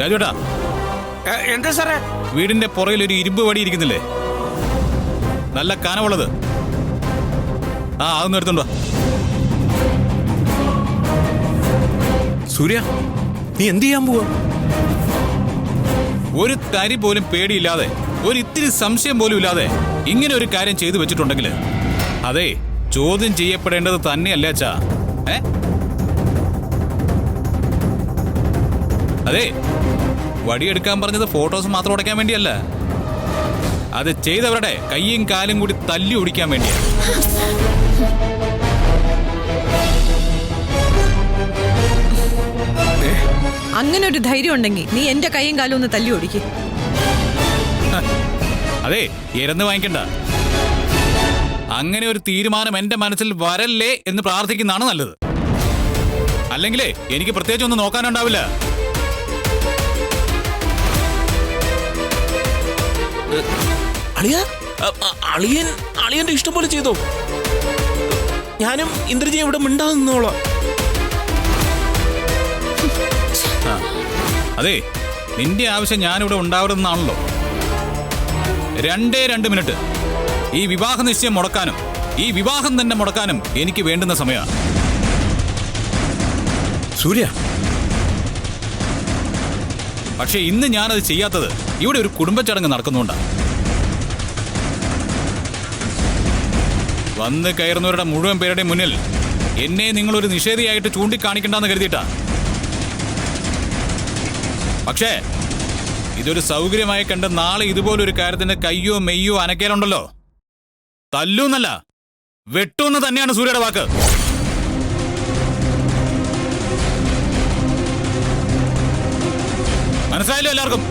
രാജുവേട്ടാ, എന്താ സാറേ? വീടിന്റെ പുറയിൽ ഒരു ഇരുമ്പ് വടി ഇരിക്കുന്നില്ലേ, നല്ല കനമുള്ളത്. അതൊന്നും എടുത്തോണ്ടോ. സൂര്യ, നീ എന്ത് ചെയ്യാൻ പോവാ? ഒരു തരി പോലും പേടിയില്ലാതെ, ഒരു ഇത്തിരി സംശയം പോലും ഇല്ലാതെ ഇങ്ങനെ ഒരു കാര്യം ചെയ്തു വെച്ചിട്ടുണ്ടെങ്കിൽ അതെ, ചോദ്യം ചെയ്യപ്പെടേണ്ടത് തന്നെയല്ലേ അച്ഛാ? അതെ, വടിയെടുക്കാൻ പറഞ്ഞത് ഫോട്ടോസ് മാത്രം ഉടയ്ക്കാൻ വേണ്ടിയല്ല, അത് ചെയ്തവരുടെ കയ്യും കാലും കൂടി തല്ലി ഒടിക്കാൻ വേണ്ടിയാ. അങ്ങനെ ഒരു ധൈര്യം ഉണ്ടെങ്കിൽ നീ എന്റെ കൈയും കാലും ഒന്ന് തല്ലി ഓടിക്ക്. അതെ, ഇരന്ന് വാങ്ങിക്കണ്ട. അങ്ങനെ ഒരു തീരുമാനം എന്റെ മനസ്സിൽ വരല്ലേ എന്ന് പ്രാർത്ഥിക്കുന്നതാണ് നല്ലത്. അല്ലെങ്കിലേ എനിക്ക് പ്രത്യേകിച്ച് ഒന്നും നോക്കാനുണ്ടാവില്ല. അളിയന്റെ ഇഷ്ടം പോലെ ചെയ്തോ. ഞാനും ഇന്ദ്രജി ഇവിടെ മിണ്ടാതെ നിന്നോളാം. അതെ, നിന്റെ ആവശ്യം ഞാനിവിടെ ഉണ്ടാവരുതെന്നാണല്ലോ. 2 മിനിറ്റ് ഈ വിവാഹ നിശ്ചയം മുടക്കാനും ഈ വിവാഹം തന്നെ മുടക്കാനും എനിക്ക് വേണ്ടുന്ന സമയമാണ്. സൂര്യ, പക്ഷെ ഇന്ന് ഞാനത് ചെയ്യാത്തത് ഇവിടെ ഒരു കുടുംബച്ചടങ്ങ് നടക്കുന്നുണ്ടാണ്. വന്ന് കയറുന്നവരുടെ മുഴുവൻ പേരുടെ മുന്നിൽ എന്നെ നിങ്ങളൊരു നിഷേധിയായിട്ട് ചൂണ്ടിക്കാണിക്കണ്ടെന്ന് കരുതിയിട്ടാ. പക്ഷേ ഇതൊരു സൗകര്യമായി കണ്ട് നാളെ ഇതുപോലൊരു കാര്യത്തിന് കയ്യോ മെയ്യോ അനക്കേലുണ്ടല്ലോ, തല്ലൂന്നല്ല വെട്ടൂന്ന് തന്നെയാണ് സൂര്യയുടെ വാക്ക്. മനസ്സിലായല്ലോ എല്ലാവർക്കും?